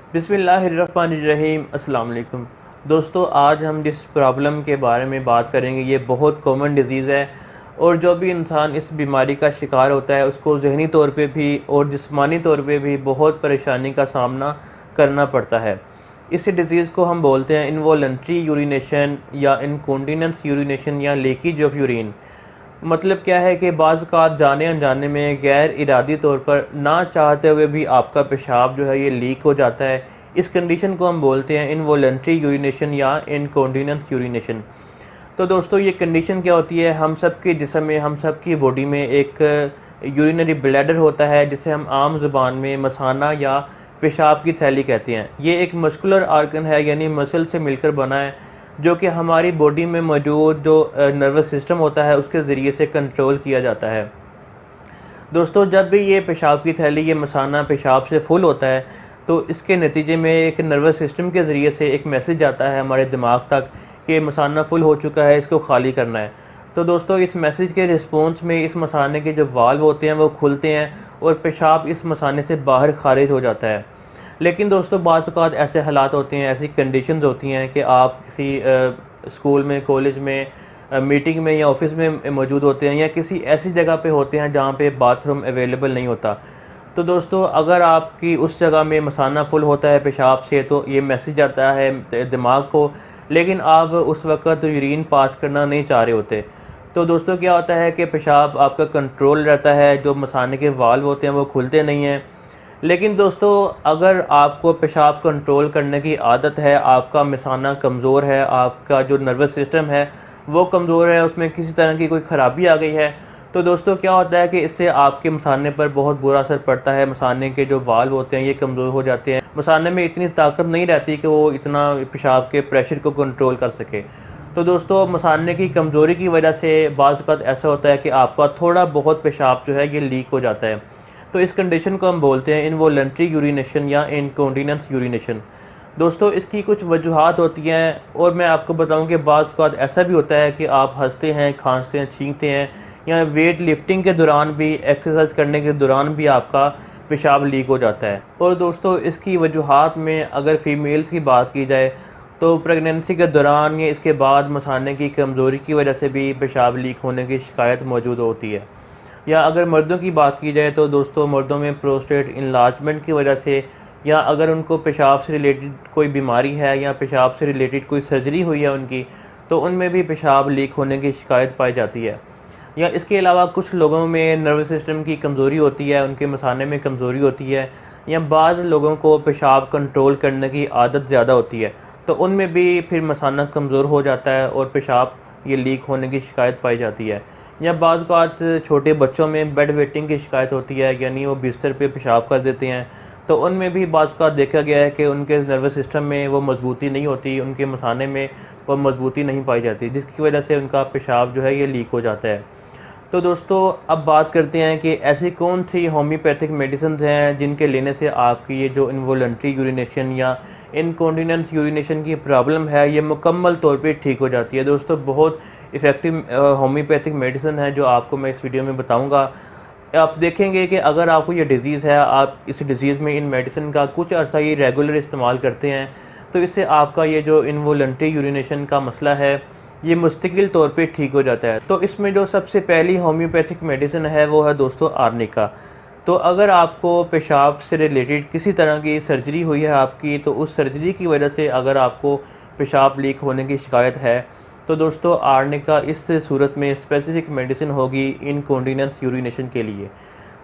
बिस्मिल्लाहिर्रहमानिर्रहीम। अस्सलाम वालेकुम दोस्तों, आज हम जिस प्रॉब्लम के बारे में बात करेंगे ये बहुत कॉमन डिज़ीज़ है और जो भी इंसान इस बीमारी का शिकार होता है उसको ज़हनी तौर पे भी और जिस्मानी तौर पे भी बहुत परेशानी का सामना करना पड़ता है। इस डिज़ीज़ को हम बोलते हैं इनवॉलंटरी यूरिनेशन या इनकॉन्टिनेंस यूरिनेशन या लीकेज ऑफ यूरिन। मतलब क्या है कि बाज़ औक़ात जाने अनजाने में गैर इरादी तौर पर ना चाहते हुए भी आपका पेशाब जो है ये लीक हो जाता है। इस कंडीशन को हम बोलते हैं इनवॉलंटरी यूरिनेशन या इनकॉन्टिनेंस यूरिनेशन। तो दोस्तों ये कंडीशन क्या होती है, हम सब के जिस्म में, हम सब की बॉडी में एक यूरिनरी ब्लैडर होता है जिसे हम आम ज़ुबान में मसाना या पेशाब की थैली कहते हैं। ये एक मस्कुलर आर्गन है, यानी मसल से मिलकर बना है, जो कि हमारी बॉडी में मौजूद जो नर्वस सिस्टम होता है उसके ज़रिए से कंट्रोल किया जाता है। दोस्तों जब भी ये पेशाब की थैली, ये मसाना पेशाब से फुल होता है तो इसके नतीजे में एक नर्वस सिस्टम के ज़रिए से एक मैसेज आता है हमारे दिमाग तक कि मसाना फुल हो चुका है, इसको खाली करना है। तो दोस्तों इस मैसेज के रिस्पॉन्स में इस मसाने के जो वाल्व होते हैं वो खुलते हैं और पेशाब इस मसाने से बाहर खारिज हो जाता है। लेकिन दोस्तों बाज़ औक़ात ऐसे हालात होते हैं, ऐसी कंडीशंस होती हैं कि आप किसी स्कूल में, कॉलेज में, मीटिंग में या ऑफ़िस में मौजूद होते हैं या किसी ऐसी जगह पे होते हैं जहाँ पे बाथरूम अवेलेबल नहीं होता। तो दोस्तों अगर आपकी उस जगह में मसाना फुल होता है पेशाब से तो ये मैसेज आता है दिमाग को, लेकिन आप उस वक़्त यूरिन पास करना नहीं चाह रहे होते। तो दोस्तों क्या होता है कि पेशाब आपका कंट्रोल रहता है, जो मसाने के वाल्व होते हैं वो खुलते नहीं हैं। लेकिन दोस्तों अगर आपको पेशाब कंट्रोल करने की आदत है, आपका मसाना कमज़ोर है, आपका जो नर्वस सिस्टम है वो कमज़ोर है, उसमें किसी तरह की कोई ख़राबी आ गई है, तो दोस्तों क्या होता है कि इससे आपके मसाने पर बहुत बुरा असर पड़ता है। मसाने के जो वाल्व होते हैं ये कमज़ोर हो जाते हैं, मसाने में इतनी ताकत नहीं रहती कि वो इतना पेशाब के प्रेशर को कंट्रोल कर सके। तो दोस्तों मसाने की कमज़ोरी की वजह से बाज़ औक़ात ऐसा होता है कि आपका थोड़ा बहुत पेशाब जो है ये लीक हो जाता है। तो इस कंडीशन को हम बोलते हैं इनवॉलंटरी यूरिनेशन या इनकॉन्टिनेंस यूरिनेशन। दोस्तों इसकी कुछ वजूहात होती हैं और मैं आपको बताऊं कि बाज़ औक़ात ऐसा भी होता है कि आप हँसते हैं, खाँसते हैं, छींकते हैं या वेट लिफ्टिंग के दौरान भी, एक्सरसाइज करने के दौरान भी आपका पेशाब लीक हो जाता है। और दोस्तों इसकी वजूहात में अगर फ़ीमेल्स की बात की जाए तो प्रेगनेंसी के दौरान या इसके बाद मसाने की कमज़ोरी की वजह से भी पेशाब लीक होने की शिकायत मौजूद होती है। या अगर मर्दों की बात की जाए तो दोस्तों मर्दों में प्रोस्टेट इनलार्जमेंट की वजह से, या अगर उनको पेशाब से रिलेटेड कोई बीमारी है या पेशाब से रिलेटेड कोई सर्जरी हुई है उनकी, तो उनमें भी पेशाब लीक होने की शिकायत पाई जाती है। या इसके अलावा कुछ लोगों में नर्वस सिस्टम की कमज़ोरी होती है, उनके मसाने में कमज़ोरी होती है, या बाज़ लोगों को पेशाब कंट्रोल करने की आदत ज़्यादा होती है, तो उनमें भी फिर मसाना कमज़ोर हो जाता है और पेशाब ये लीक होने की शिकायत पाई जाती है। या बाज़ औक़ात छोटे बच्चों में बेड वेटिंग की शिकायत होती है, यानी वो बिस्तर पे पेशाब कर देते हैं, तो उनमें भी बाज़ औक़ात देखा गया है कि उनके नर्वस सिस्टम में वो मज़बूती नहीं होती, उनके मसाने में वो मज़बूती नहीं पाई जाती, जिसकी वजह से उनका पेशाब जो है ये लीक हो जाता है। तो दोस्तों अब बात करते हैं कि ऐसी कौन सी होम्योपैथिक मेडिसिन्स हैं जिनके लेने से आपकी ये जो इनवॉलंटरी यूरिनेशन या इनकॉन्टिनेंस यूरिनेशन की प्रॉब्लम है ये मुकम्मल तौर पे ठीक हो जाती है। दोस्तों बहुत इफ़ेक्टिव होम्योपैथिक मेडिसिन है जो आपको मैं इस वीडियो में बताऊंगा। आप देखेंगे कि अगर आपको ये डिज़ीज़ है, आप इस डिज़ीज़ में इन मेडिसिन का कुछ अर्सा ये रेगुलर इस्तेमाल करते हैं, तो इससे आपका ये जो इनवॉलंटरी यूरिनेशन का मसला है ये मुस्तकिल तौर पे ठीक हो जाता है। तो इसमें जो सबसे पहली होम्योपैथिक मेडिसिन है वो है दोस्तों आर्निका। तो अगर आपको पेशाब से रिलेटेड किसी तरह की सर्जरी हुई है आपकी, तो उस सर्जरी की वजह से अगर आपको पेशाब लीक होने की शिकायत है, तो दोस्तों आर्निका इस सूरत में स्पेसिफिक मेडिसिन होगी इनकॉन्टिनेंस यूरिनेशन के लिए।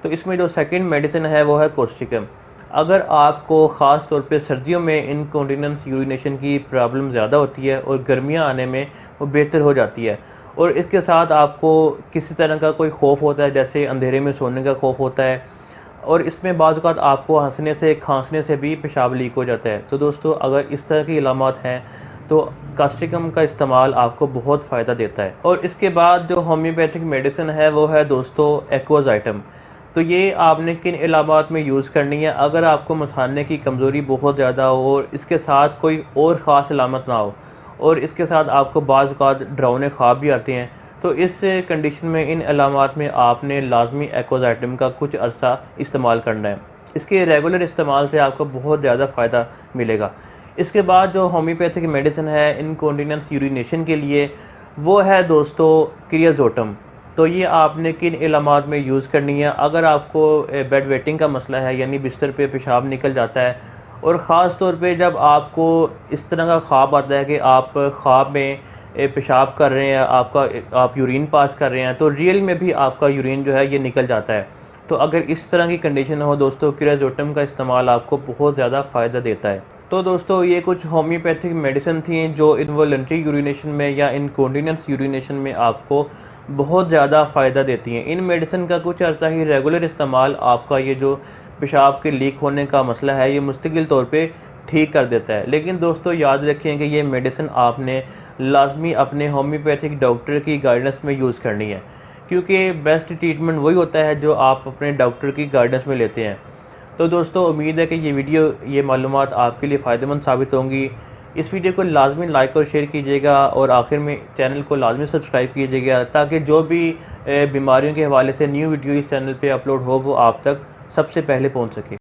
तो इसमें जो सेकंड मेडिसिन है वो है कोस्टिकम। अगर आपको ख़ास तौर पे सर्दियों में इनकॉन्टिनेंस यूरिनेशन की प्रॉब्लम ज़्यादा होती है और गर्मियाँ आने में वो बेहतर हो जाती है, और इसके साथ आपको किसी तरह का कोई खौफ होता है, जैसे अंधेरे में सोने का खौफ होता है, और इसमें बाज़ औक़ात आपको हँसने से, खाँसने से भी पेशाब लीक हो जाता है, तो दोस्तों अगर इस तरह की अलामत हैं तो कास्टिकम का इस्तेमाल आपको बहुत फ़ायदा देता है। और इसके बाद जो होम्योपैथिक मेडिसिन है वो है दोस्तों एक्वाज़ाइटम। तो ये आपने किन इलामात में यूज़ करनी है, अगर आपको मसाने की कमज़ोरी बहुत ज़्यादा हो और इसके साथ कोई और ख़ास अलामत ना हो और इसके साथ आपको बाज़ औक़ात डरावने ख्वाब भी आते हैं, तो इस कंडीशन में इन अलामात में आपने लाजमी एक्वाज़ाइटम का कुछ अरसा इस्तेमाल करना है। इसके रेगुलर इस्तेमाल से आपको बहुत ज़्यादा फ़ायदा मिलेगा। इसके बाद जो होम्योपैथिक मेडिसिन है इनकॉन्टिनेंस यूरिनेशन के लिए, वो है दोस्तों क्रियाजोटम। तो ये आपने किन इलामात में यूज़ करनी है? अगर आपको बेड वेटिंग का मसला है, यानी बिस्तर पे पेशाब निकल जाता है, और ख़ास तौर पे जब आपको इस तरह का ख्वाब आता है कि आप ख्वाब में पेशाब कर रहे हैं, आप यूरिन पास कर रहे हैं, तो रियल में भी आपका यूरिन जो है ये निकल जाता है। तो अगर इस तरह की कंडीशन हो दोस्तों, क्रियाजोटम का इस्तेमाल आपको बहुत ज़्यादा फ़ायदा देता है। तो दोस्तों ये कुछ होम्योपैथिक मेडिसिन थी जो इनवॉलंटरी यूरिनेशन में या इनकॉन्टिनेंस यूरिनेशन में आपको बहुत ज़्यादा फ़ायदा देती हैं। इन मेडिसिन का कुछ अर्सा ही रेगुलर इस्तेमाल आपका ये जो पेशाब के लीक होने का मसला है ये मुस्तकिल तौर पे ठीक कर देता है। लेकिन दोस्तों याद रखें कि ये मेडिसिन आपने लाजमी अपने होम्योपैथिक डॉक्टर की गाइडेंस में यूज़ करनी है, क्योंकि बेस्ट ट्रीटमेंट वही होता है जो आप अपने डॉक्टर की गाइडेंस में लेते हैं। तो दोस्तों उम्मीद है कि ये मालूमात आपके लिए फ़ायदेमंद साबित होंगी। इस वीडियो को लाजमी लाइक और शेयर कीजिएगा, और आखिर में चैनल को लाजमी सब्सक्राइब कीजिएगा, ताकि जो भी बीमारियों के हवाले से न्यू वीडियो इस चैनल पे अपलोड हो वो आप तक सबसे पहले पहुंच सके।